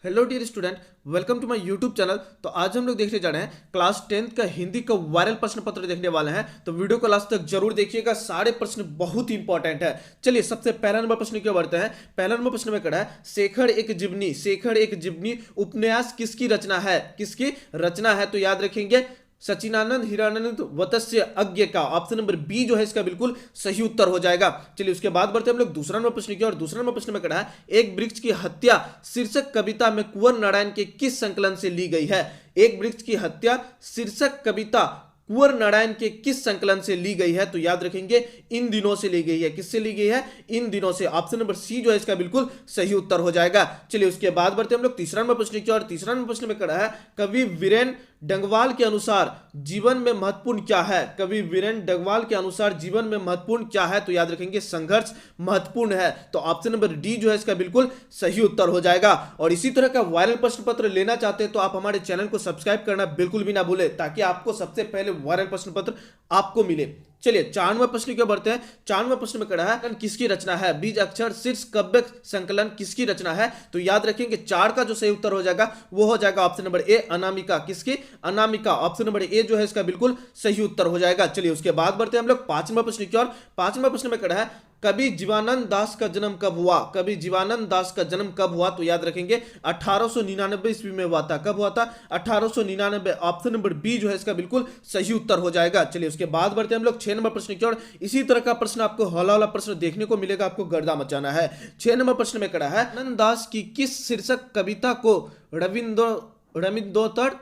Hello dear student, welcome to my YouTube channel. तो आज हम लोग देखने जा रहे हैं क्लास 10th का हिंदी का वायरल प्रश्न पत्र देखने वाले हैं। तो वीडियो को लास्ट तक जरूर देखिएगा, सारे प्रश्न बहुत ही इंपॉर्टेंट है। चलिए सबसे पहला नंबर प्रश्न की ओर बढ़ते हैं। पहला नंबर प्रश्न में खड़ा है शेखर एक जीवनी उपन्यास किसकी रचना है? किसकी रचना है? तो याद रखेंगे सचिनानंद हिरानंद वत्स्य अज्ञ का। ऑप्शन नंबर बी जो है इसका बिल्कुल सही उत्तर हो जाएगा। चलिए उसके बाद बढ़ते हम लोग दूसरा नंबर प्रश्न की ओर। दूसरा नंबर प्रश्न में कहा है एक वृक्ष की हत्या शीर्षक कविता में कुंवर नारायण के किस संकलन से ली गई है? एक वृक्ष की हत्या शीर्षक कविता कुंवर नारायण के किस संकलन से ली गई है? तो याद रखेंगे इन दिनों से ली गई है। किससे ली गई है? इन दिनों से। ऑप्शन नंबर सी जो है इसका बिल्कुल सही उत्तर हो जाएगा। चलिए उसके बाद बढ़ते हम लोग तीसरा नंबर प्रश्न की ओर। तीसरा नंबर प्रश्न में कहा है कवि वीरेन डंगवाल के अनुसार जीवन में महत्वपूर्ण क्या है? कवि वीरेन डंगवाल के अनुसार जीवन में महत्वपूर्ण क्या है? तो याद रखेंगे संघर्ष महत्वपूर्ण है। तो ऑप्शन नंबर डी जो है इसका बिल्कुल सही उत्तर हो जाएगा। और इसी तरह का वायरल प्रश्न पत्र लेना चाहते हैं तो आप हमारे चैनल को सब्सक्राइब करना बिल्कुल भी ना भूले, ताकि आपको सबसे पहले वायरल प्रश्न पत्र आपको मिले। चलिए 4वां प्रश्न की ओर बढ़ते हैं। 4वां प्रश्न में कहा है किसकी रचना है? बीज अक्षर शीर्ष काव्य संकलन किसकी रचना है? तो याद रखेंगे 4 का जो सही उत्तर हो जाएगा वो हो जाएगा ऑप्शन नंबर ए अनामिका। किसकी? अनामिका। ऑप्शन नंबर ए जो है इसका बिल्कुल सही उत्तर हो जाएगा। चलिए उसके बाद बढ़ते हैं हम लोग 5वां प्रश्न की ओर। 5वां प्रश्न में कहा है कवि जीवानंद दास का जन्म कब हुआ? कवि जीवानंद दास का जन्म कब हुआ? तो याद रखेंगे 1899 ईस्वी में हुआ था। कब हुआ था? 1899। ऑप्शन नंबर बी जो है इसका बिल्कुल सही उत्तर हो जाएगा। चलिए उसके बाद बढ़ते हैं हम लोग 6 नंबर प्रश्न की ओर। इसी तरह का प्रश्न आपको हौला वाला प्रश्न देखने को मिलेगा, आपको गर्दा मचाना है। 6 नंबर प्रश्न में कहा है आनंद दास की किस शीर्षक कविता को रविंद्रोत्तर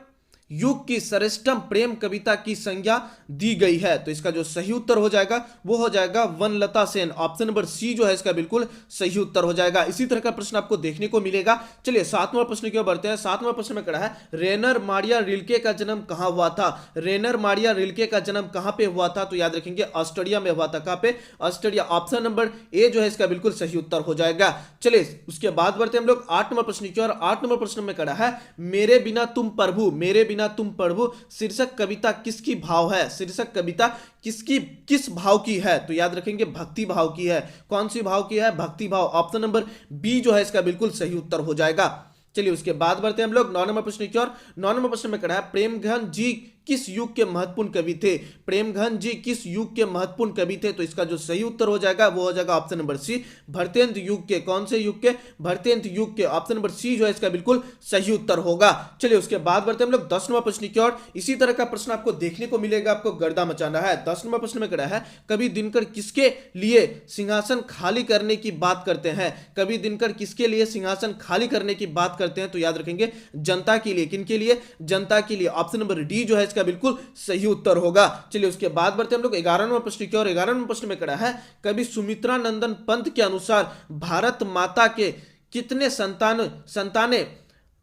युग की श्रेष्ठतम प्रेम कविता की संज्ञा दी गई है? तो इसका जो सही उत्तर हो जाएगा वो हो जाएगा वनलता सेन। ऑप्शन नंबर सी जो है इसका बिल्कुल सही उत्तर हो जाएगा। इसी तरह का प्रश्न आपको देखने को मिलेगा। चलिए 7वां प्रश्न की ओर बढ़ते हैं। 7वां प्रश्न में कहा है रेनर मारिया रिल्के का जन्म कहां हुआ था? रेनर मारिया रिल्के का जन्म कहां पे हुआ था? तो याद रखेंगे ऑस्ट्रेलिया में हुआ था। कहां पे? ऑस्ट्रेलिया। ऑप्शन नंबर ए जो है इसका बिल्कुल सही उत्तर हो जाएगा। चलिए उसके बाद बढ़ते हैं हम लोग 8 नंबर प्रश्न की ओर। 8 नंबर प्रश्न में कहा है मेरे बिना तुम प्रभु, मेरे बिना तुम प्रभु शीर्षक कविता किसकी भाव है? शीर्षक कविता किसकी, किस भाव की है? तो याद रखेंगे भक्ति भाव की है। कौन सी भाव की है? भक्ति भाव। ऑप्शन नंबर बी जो है इसका बिल्कुल सही उत्तर हो जाएगा। चलिए उसके बाद बढ़ते हैं हम लोग 9 नंबर प्रश्न की ओर। 9 नंबर प्रश्न में कहा है प्रेमघन जी किस युग के महत्वपूर्ण कवि थे? प्रेमघन जी किस युग के महत्वपूर्ण कवि थे? तो इसका जो सही उत्तर हो जाएगा वो हो जाएगा ऑप्शन नंबर सी भरतेंद्र युग के। कौन से युग के? भरतेंद्र युग के। ऑप्शन नंबर सी जो है इसका बिल्कुल सही उत्तर होगा। चलिए उसके बाद बढ़ते हैं हम लोग 10 नंबर प्रश्न की ओर। इसी तरह का प्रश्न आपको देखने को मिलेगा, आपको गर्दा मचाना है। 10 नंबर प्रश्न में कहा है कवि दिनकर किसके लिए सिंहासन खाली करने की बात करते हैं? कवि दिनकर किसके लिए सिंहासन खाली करने की बात करते हैं? तो याद रखेंगे जनता के लिए। किनके लिए? जनता के लिए। ऑप्शन नंबर डी जो है इसका बिल्कुल सही उत्तर होगा। चलिए उसके बाद बढ़ते हम लोग 11 नंबर प्रश्न की ओर। 11 नंबर प्रश्न में कहा है कवि सुमित्रा नंदन पंत के अनुसार भारत माता के कितने संतानें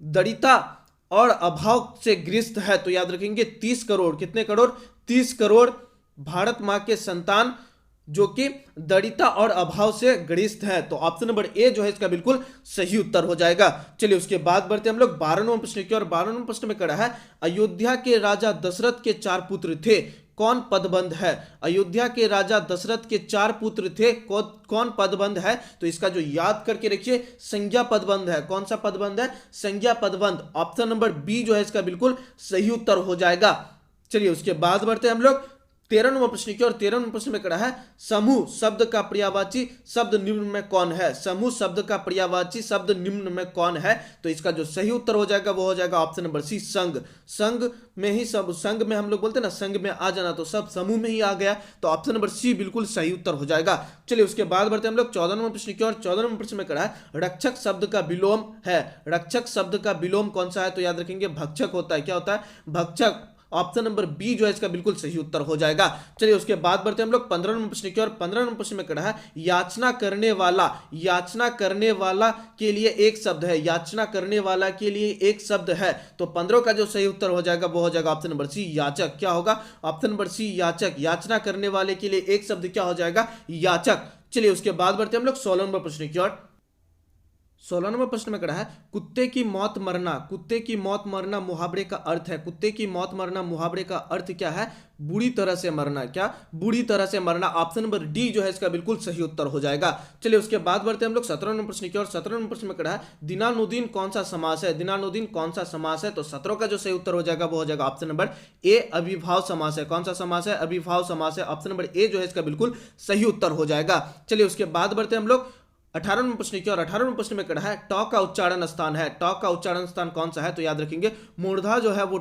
दरिद्रता और अभाव से ग्रस्त है? तो याद रखेंगे 30 करोड़। कितने करोड़? 30 करोड़ भारत मां के संतान जो कि दरिद्रता और अभाव से ग्रस्त है। तो ऑप्शन नंबर ए जो है इसका बिल्कुल सही उत्तर हो जाएगा। चलिए उसके बाद बढ़ते हम लोग 12 नंबर प्रश्न की ओर। 12 नंबर प्रश्न में कहा है अयोध्या के राजा दशरथ के 4 पुत्र थे, कौन पदबंध है? अयोध्या के राजा दशरथ के 4 पुत्र थे, कौन पदबंध है? तो इसका जो याद करके रखिए संज्ञा पदबंध है। कौन सा पदबंध है? संज्ञा पदबंध। ऑप्शन नंबर बी जो है इसका बिल्कुल सही उत्तर हो जाएगा। चलिए उसके बाद बढ़ते हैं हम लोग 13 नंबर प्रश्न की ओर। 13 नंबर प्रश्न में कहा है समूह शब्द का पर्यायवाची शब्द निम्न में कौन है? समूह शब्द का पर्यायवाची शब्द निम्न में कौन है? तो इसका जो सही उत्तर हो जाएगा वो हो जाएगा ऑप्शन नंबर सी संघ। संघ में ही सब, संघ में हम लोग बोलते हैं ना संघ में आ जाना, तो सब समूह में ही आ गया। तो ऑप्शन नंबर सी बिल्कुल सही उत्तर हो जाएगा। चलिए उसके बाद बढ़ते हम लोग 14 नंबर प्रश्न की ओर। 14 नंबर प्रश्न में कहा है रक्षक शब्द का विलोम है। रक्षक शब्द का विलोम कौन सा है? तो याद रखेंगे भक्षक होता है। क्या होता है? भक्षक। ऑप्शन नंबर बी जो है इसका बिल्कुल सही उत्तर हो जाएगा। चलिए उसके बाद बढ़ते हम लोग 15 नंबर प्रश्न की ओर। 15 नंबर प्रश्न में कहा है याचना करने वाला, याचना करने वाला के लिए एक शब्द है। याचना करने वाला के लिए एक शब्द है। तो 15 का जो सही उत्तर हो जाएगा वो हो जाएगा ऑप्शन नंबर सी याचक। क्या होगा? ऑप्शन नंबर सी याचक। याचना करने वाले के लिए एक शब्द क्या हो जाएगा? याचक। चलिए उसके बाद बढ़ते हम लोग 16 नंबर प्रश्न की ओर। 16 नंबर प्रश्न में कड़ा है कुत्ते की मौत मरना। कुत्ते की मौत मरना मुहावरे का अर्थ है। कुत्ते की मौत मरना मुहावरे का अर्थ क्या है? बुरी तरह से मरना। क्या? बुरी तरह से मरना। ऑप्शन नंबर डी जो है इसका बिल्कुल सही उत्तर हो जाएगा। चलिए उसके बाद बढ़ते हैं हम लोग 17 नंबर प्रश्न की ओर। 17 नंबर प्रश्न में कड़ा है दिनानुदीन कौन सा समास है? दिनानुदीन कौन सा समास है? तो 17 का जो सही उत्तर हो जाएगा वो हो जाएगा ऑप्शन नंबर ए, अविभाव समास है। कौन सा समास है? अविभाव समास है। ऑप्शन नंबर ए जो है इसका बिल्कुल सही उत्तर हो जाएगा। चलिए उसके बाद बढ़ते हैं हम लोग 18 नंबर प्रश्न की और 18 नंबर प्रश्न में कड़ा है टॉ का उच्चारण स्थान है। टॉ का उच्चारण स्थान कौन सा है? तो याद रखेंगे मूर्धा जो है वो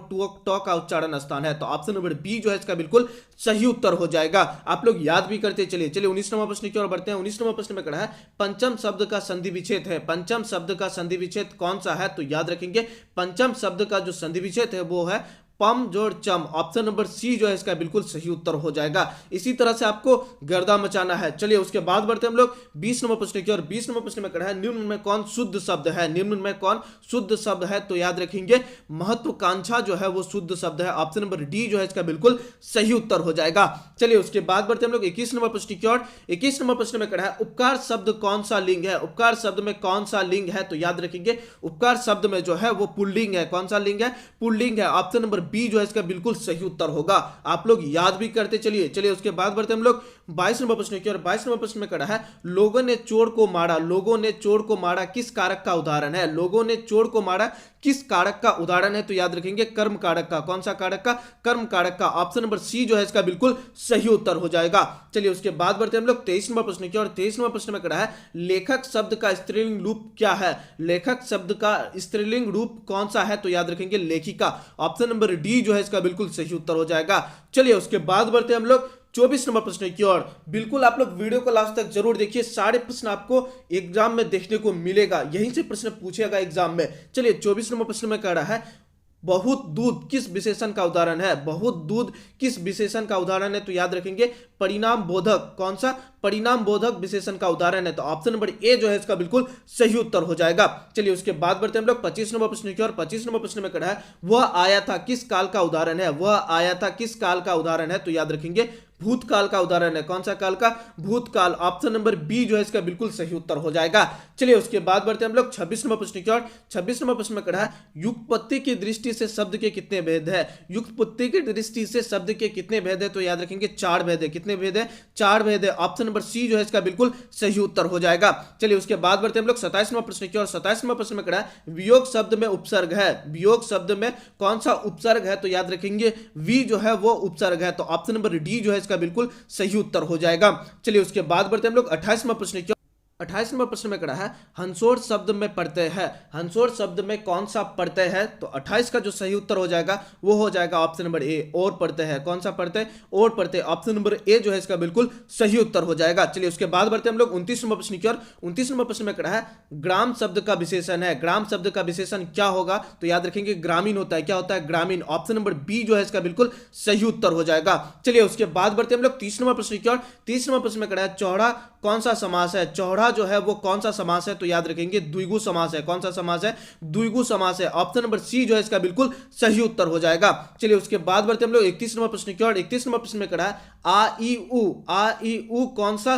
टॉ का उच्चारण स्थान है। तो ऑप्शन नंबर बी जो है इसका बिल्कुल सही उत्तर हो जाएगा। आप लोग याद भी करते चलिए। चलिए 19 नंबर प्रश्न की ओर बढ़ते हैं। 19 नंबर प्रश्न में कड़ा है पंचम शब्द का संधि विच्छेद है। पंचम शब्द का संधि विच्छेद कौन सा है? तो याद रखेंगे पंचम शब्द का जो संधि विच्छेद है वो है पम जोड़ चम। ऑप्शन नंबर सी जो है इसका बिल्कुल सही उत्तर हो जाएगा। इसी तरह से आपको गर्दा मचाना है। चलिए उसके बाद बढ़ते हम लोग 20 नंबर प्रश्न की और 20 नंबर प्रश्न में कड़ा है निम्न में कौन शुद्ध शब्द है? निम्न में कौन शुद्ध शब्द है? तो याद रखेंगे महत्वाकांक्षा जो है वो शुद्ध शब्द है। ऑप्शन नंबर डी जो है इसका बिल्कुल सही उत्तर हो जाएगा। चलिए उसके बाद बढ़ते हम लोग 21 नंबर प्रश्न की ओर। 21 नंबर प्रश्न में कड़ा है उपकार शब्द कौन सा लिंग है? उपकार शब्द में कौन सा लिंग है? तो याद रखेंगे उपकार शब्द में जो है वो पुल्लिंग है। कौन सा लिंग है? पुल्लिंग है। ऑप्शन नंबर बी जो है इसका बिल्कुल सही उत्तर होगा। आप लोग याद भी करते चलिए। चलिए उसके बाद बढ़ते हम लोग 22 नंबर प्रश्न की और 22 नंबर प्रश्न में कड़ा है लोगों ने चोर को मारा। लोगों ने चोर को मारा किस कारक का उदाहरण है? लोगों ने चोर को मारा किस कारक का उदाहरण है? तो याद रखेंगे कर्म कारक का। कौन सा कारक का? कर्म कारक का। ऑप्शन नंबर सी जो है इसका बिल्कुल सही उत्तर हो जाएगा। चलिए उसके बाद बढ़ते हम लोग 23 नंबर प्रश्न की और 23 नंबर प्रश्न में कड़ा है लेखक शब्द का स्त्रीलिंग रूप क्या है? लेखक शब्द का स्त्रीलिंग रूप कौन सा है? तो याद रखेंगे लेखिका। ऑप्शन नंबर डी जो है इसका बिल्कुल सही उत्तर हो जाएगा। चलिए उसके बाद बढ़ते हम लोग 24 नंबर प्रश्न की ओर। बिल्कुल आप लोग वीडियो को लास्ट तक जरूर देखिए। सारे प्रश्न आपको एग्जाम में देखने को मिलेगा। यहीं से प्रश्न पूछेगा एग्जाम में। चलिए 24 नंबर प्रश्न में कह रहा है बहुत दूध किस विशेषण का उदाहरण है? बहुत दूध किस विशेषण का उदाहरण है? तो याद रखेंगे परिणाम बोधक। कौन सा? परिणाम बोधक विशेषण का उदाहरण है। तो ऑप्शन नंबर ए जो है इसका बिल्कुल सही उत्तर हो जाएगा। चलिए उसके बाद बढ़ते हम लोग 25 नंबर प्रश्न की और 25 नंबर प्रश्न में कहा है वह आया था किस काल का उदाहरण है? वह आया था किस काल का उदाहरण है? तो याद रखेंगे भूतकाल का उदाहरण है। कौन सा काल का? भूतकाल। ऑप्शन नंबर बी जो है इसका बिल्कुल सही उत्तर हो जाएगा। चलिए उसके बाद बढ़ते हम लोग 26 नंबर प्रश्न की ओर। 26 नंबर प्रश्न में कहा है युगपत्ति की दृष्टि से शब्द के कितने भेद है? युगपत्ति की दृष्टि से शब्द के कितने भेद है? तो याद रखेंगे 4 भेद है। कितने भेद है? 4 भेद है। ऑप्शन नंबर सी जो है इसका बिल्कुल सही उत्तर हो जाएगा। चलिए उसके बाद बढ़ते हम लोग 27 नंबर प्रश्न की ओर। 27 नंबर प्रश्न में कहा है वियोग शब्द में उपसर्ग है। वियोग शब्द में कौन सा उपसर्ग है? तो याद रखेंगे वी जो है वो उपसर्ग है। तो ऑप्शन नंबर डी जो है इसका बिल्कुल सही उत्तर हो जाएगा। चलिए उसके बाद बढ़ते हम लोग 28वां प्रश्न की 28 नंबर प्रश्न में कड़ा है हंसोड़ शब्द में प्रत्यय है। हंसोड़ शब्द में कौन सा प्रत्यय है? तो 28 का जो सही उत्तर हो जाएगा वो हो जाएगा ऑप्शन नंबर ए और प्रत्यय है। कौन सा प्रत्यय? और प्रत्यय। ऑप्शन नंबर ए जो है इसका बिल्कुल सही उत्तर हो जाएगा। चलिए उसके बाद बढ़ते हम लोग 29 नंबर प्रश्न की ओर। 29 नंबर प्रश्न में कड़ा है ग्राम शब्द का विशेषण है। ग्राम शब्द का विशेषण क्या होगा? तो याद रखेंगे ग्रामीण होता है। क्या होता है? ग्रामीण। ऑप्शन नंबर बी जो है इसका बिल्कुल सही उत्तर हो जाएगा। चलिए उसके बाद बढ़ते हम लोग 30 नंबर प्रश्न की ओर। 30 नंबर प्रश्न में कड़ा है चौड़ा कौन सा समास है? चौड़ा जो है वो कौन सा समास है? तो याद रखेंगे द्विगु समास है। कौन सा समास है? द्विगु समास है। ऑप्शन नंबर सी जो है इसका बिल्कुल सही उत्तर हो जाएगा। चलिए उसके बाद बढ़ते हम लोग 31 नंबर प्रश्न की ओर। 31 नंबर प्रश्न में कहा है आ ई उ। आ ई उ कौन सा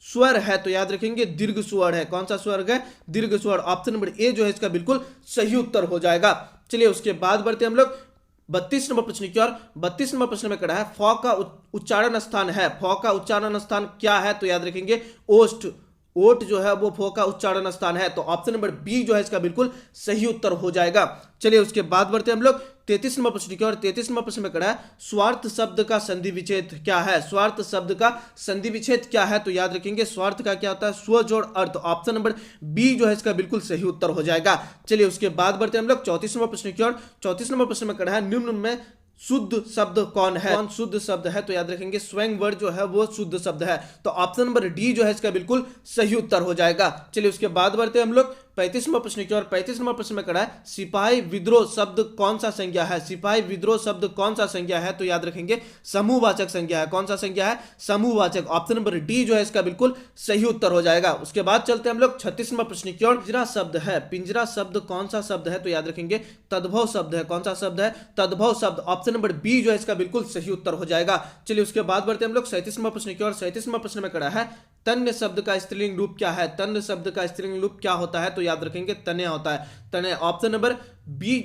स्वर है? तो याद रखेंगे दीर्घ स्वर है। कौन सा स्वर है? दीर्घ स्वर। ऑप्शन नंबर ए जो है इसका बिल्कुल सही उत्तर हो जाएगा। चलिए उसके बाद बढ़ते हम लोग 32 नंबर प्रश्न की ओर। 32 नंबर प्रश्न में कहा है फ का उच्चारण स्थान है। फ का उच्चारण स्थान क्या है? तो याद रखेंगे ओष्ठ। ओट जो है वो फो का उच्चारण स्थान है। तो ऑप्शन नंबर बी जो है इसका बिल्कुल सही उत्तर हो जाएगा। चलिए उसके बाद बढ़ते हम लोग 33 नंबर प्रश्न की ओर। 33 नंबर प्रश्न में कहा है स्वार्थ शब्द का संधि विच्छेद क्या है? स्वार्थ शब्द का संधि विच्छेद क्या है? तो याद रखेंगे स्वार्थ का क्या होता है? स्व जोड़ अर्थ। ऑप्शन नंबर बी जो है इसका बिल्कुल सही उत्तर हो जाएगा। चलिए उसके बाद बढ़ते हम लोग 34 नंबर प्रश्न की ओर। 34 नंबर प्रश्न में कहा है निम्न में शुद्ध शब्द कौन है? कौन शुद्ध शब्द है? तो याद रखेंगे स्वयं वर्ड जो है वो शुद्ध शब्द है। तो ऑप्शन नंबर डी जो है इसका बिल्कुल सही उत्तर हो जाएगा। चलिए उसके बाद बढ़ते हम लोग 35 नंबर प्रश्न की ओर। 35 नंबर प्रश्न में कहा है सिपाही विद्रोह शब्द कौन सा संज्ञा है? सिपाही विद्रोह शब्द कौन सा संज्ञा है? तो याद रखेंगे समूहवाचक संज्ञा है। कौन सा संज्ञा है? समूहवाचक। ऑप्शन नंबर डी जो है इसका बिल्कुल सही उत्तर हो जाएगा। उसके बाद चलते हम लोग 36 नंबर प्रश्न की ओर। पिंजरा शब्द है। पिंजरा शब्द कौन सा शब्द है? तो याद रखेंगे तद्भव शब्द है। कौन सा शब्द है? तद्भव शब्द। ऑप्शन नंबर बी जो है इसका बिल्कुल सही उत्तर हो जाएगा। चलिए उसके बाद बढ़ते हम लोग 37 नंबर प्रश्न की ओर। 37 नंबर प्रश्न में कहा है तन्य शब्द का स्त्रीलिंग रूप क्या है? तन्य शब्द का स्त्रीलिंग रूप क्या होता है? तो याद रखेंगे तने होता है, तने। ऑप्शन नंबर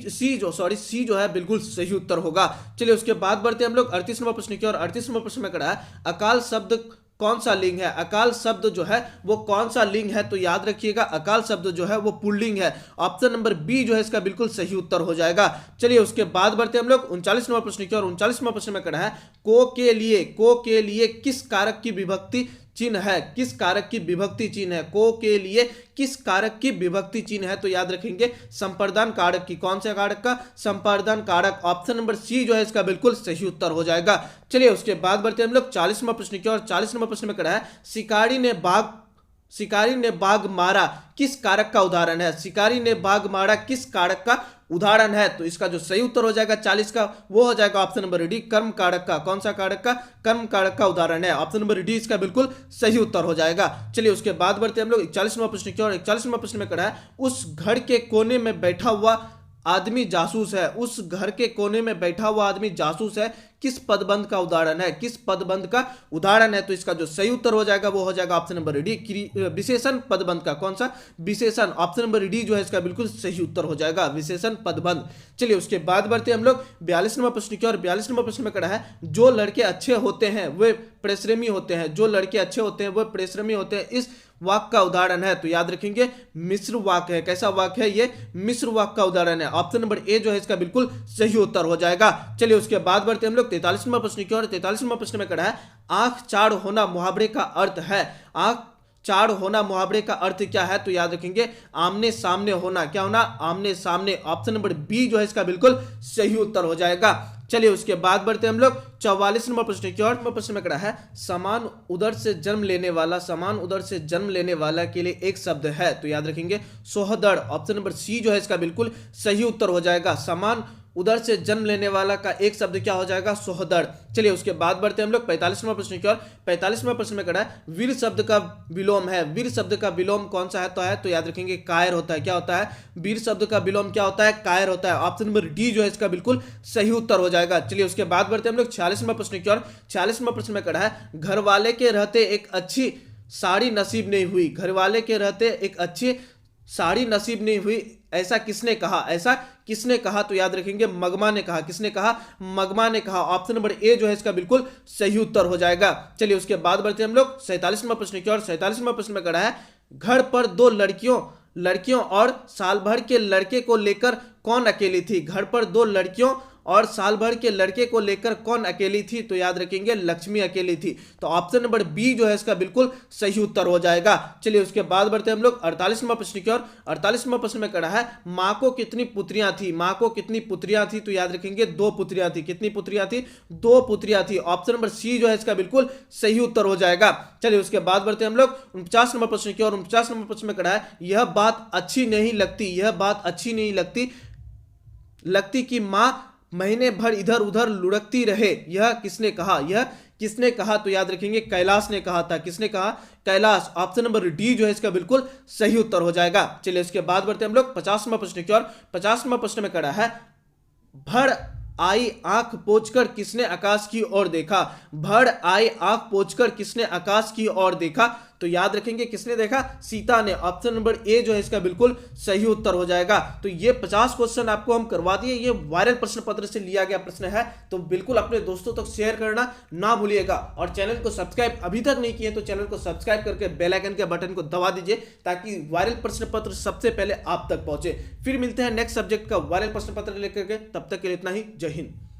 सी जो है बिल्कुल सही उत्तर होगा। चलिए उसके बाद बढ़ते हैं हम लोग 38 नंबर प्रश्न की और 38 नंबर प्रश्न में कड़ा है अकाल शब्द कौन सा लिंग है। अकाल शब्द जो है वो कौन सा लिंग है, तो याद रखिएगा अकाल शब्द जो है वो पुल्लिंग है। ऑप्शन नंबर बी जो है इसका बिल्कुल सही उत्तर हो जाएगा। चलिए उसके बाद बढ़ते हम लोग 39 नंबर प्रश्न की और 39 नंबर प्रश्न में कड़ा है को के लिए किस कारक की विभक्ति चिन्ह है, किस कारक की विभक्ति चिन्ह है, को के लिए किस कारक की विभक्ति चिन्ह है, तो याद रखेंगे संप्रदान कारक की। कौन से कारक का? संप्रदान कारक। ऑप्शन नंबर सी जो है इसका बिल्कुल सही उत्तर हो जाएगा। चलिए उसके बाद बढ़ते हम लोग 40 नंबर प्रश्न की और 40 नंबर प्रश्न में कड़ा है शिकारी ने बाघ मारा किस कारक का उदाहरण है। शिकारी ने बाघ मारा किस कारक का उदाहरण है, तो इसका जो सही उत्तर हो जाएगा 40 का वो हो जाएगा ऑप्शन नंबर डी कर्म कारक का। कौन सा कारक का? कर्म कारक का उदाहरण है। ऑप्शन नंबर डी इसका बिल्कुल सही उत्तर हो जाएगा। चलिए उसके बाद बढ़ते हम लोग 41 नंबर प्रश्न की और 41 नंबर प्रश्न में कड़ा है उस घर के कोने में बैठा हुआ आदमी जासूस है। उस घर के कोने में बैठा हुआ आदमी जासूस है किस पदबंध का उदाहरण है, किस पदबंध का उदाहरण है, तो इसका जो सही उत्तर हो जाएगा वो हो जाएगा ऑप्शन नंबर डी विशेषण पदबंध का। कौन सा? विशेषण। ऑप्शन नंबर डी जो है इसका बिल्कुल सही उत्तर हो जाएगा विशेषण पदबंध। चलिए उसके बाद बढ़ते हम लोग 42 नंबर प्रश्न की और 42 नंबर प्रश्न में कड़ा है जो लड़के अच्छे होते हैं वे परिश्रमी होते हैं। जो लड़के अच्छे होते हैं वे परिश्रमी होते हैं इस वाक्य का उदाहरण है, तो याद रखेंगे मिश्र वाक्य है। कैसा वाक्य है ये? मिश्र वाक्य का उदाहरण है। ऑप्शन नंबर ए जो है इसका बिल्कुल सही उत्तर हो जाएगा। चलिए उसके बाद बढ़ते हम लोग 43 नंबर प्रश्न की और 43 नंबर प्रश्न में कड़ा है आंख चाड़ होना मुहावरे का अर्थ है। आंख चाड़ होना मुहावरे का अर्थ क्या है, तो याद रखेंगे आमने सामने होना। क्या होना? आमने सामने। ऑप्शन नंबर बी जो है इसका बिल्कुल सही उत्तर हो जाएगा। चलिए उसके बाद बढ़ते हम लोग 44 नंबर प्रश्न की और प्रश्न में कड़ा है समान उदर से जन्म लेने वाला, समान उदर से जन्म लेने वाला के लिए एक शब्द है, तो याद रखेंगे सोहदड़। ऑप्शन नंबर सी जो है इसका बिल्कुल सही उत्तर हो जाएगा। समान उधर से जन्म लेने वाला का एक शब्द क्या हो जाएगा? सोहदड़। चलिए उसके बाद बढ़ते हम लोग 45वां प्रश्न की और 45वां प्रश्न में कड़ा है वीर शब्द का विलोम है। वीर शब्द का विलोम कौन सा है, तो याद रखेंगे कायर होता है। क्या होता है? वीर शब्द का विलोम क्या होता है? कायर होता है। ऑप्शन नंबर डी जो है इसका बिल्कुल सही उत्तर हो जाएगा। चलिए उसके बाद बढ़ते हम लोग 46वां प्रश्न की और 46वां प्रश्न में कड़ा है घर वाले के रहते एक अच्छी साड़ी नसीब नहीं हुई। घर वाले के रहते एक अच्छी साड़ी नसीब नहीं हुई ऐसा किसने कहा? ऐसा किसने कहा, तो याद रखेंगे मगमा ने कहा। किसने कहा? मगमा ने कहा। ऑप्शन नंबर ए जो है इसका बिल्कुल सही उत्तर हो जाएगा। चलिए उसके बाद बढ़ते हम लोग 47वां प्रश्न की और 47वां प्रश्न में कड़ा है घर पर दो लड़कियों और साल भर के लड़के को लेकर कौन अकेली थी। घर पर दो लड़कियों और साल भर के लड़के को लेकर कौन अकेली थी, तो याद रखेंगे लक्ष्मी अकेली थी। तो ऑप्शन नंबर बी जो है इसका बिल्कुल सही उत्तर हो जाएगा। चलिए उसके बाद बढ़ते हम लोग 48वां प्रश्न की और 48वां प्रश्न में कड़ा है माँ को कितनी पुत्रियां थी। माँ को कितनी पुत्रियां थी, तो याद रखेंगे 2 पुत्रियां थी। कितनी पुत्रियां थी? 2 पुत्रियां थी। ऑप्शन नंबर सी जो है इसका बिल्कुल सही उत्तर हो जाएगा। चलिए उसके बाद बढ़ते हम लोग 49 नंबर प्रश्न की और 49 नंबर प्रश्न में कड़ा है यह बात अच्छी नहीं लगती, यह बात अच्छी नहीं लगती कि माँ महीने भर इधर उधर लुढ़कती रहे। यह किसने कहा? यह किसने कहा, तो याद रखेंगे कैलाश ने कहा था। किसने कहा? कैलाश। ऑप्शन नंबर डी जो है इसका बिल्कुल सही उत्तर हो जाएगा। चलिए इसके बाद बढ़ते हम लोग 50वां प्रश्न की और 50वां प्रश्न में कड़ा है भर आई आंख पोंछकर किसने आकाश की ओर देखा। भर आई आंख पोंछकर किसने आकाश की ओर देखा, तो याद रखेंगे किसने देखा? सीता ने। ऑप्शन नंबर ए जो है इसका बिल्कुल सही उत्तर हो जाएगा। तो ये 50 क्वेश्चन आपको हम करवा दिए। ये वायरल प्रश्न पत्र से लिया गया प्रश्न है, तो बिल्कुल अपने दोस्तों तक शेयर करना ना भूलिएगा। और चैनल को सब्सक्राइब अभी तक नहीं किए तो चैनल को सब्सक्राइब करके बेल आइकन के बटन को दबा दीजिए ताकि वायरल प्रश्न पत्र सबसे पहले आप तक पहुंचे। फिर मिलते हैं नेक्स्ट सब्जेक्ट का वायरल प्रश्न पत्र लेकर के, तब तक के लिए इतना ही। जय हिंद।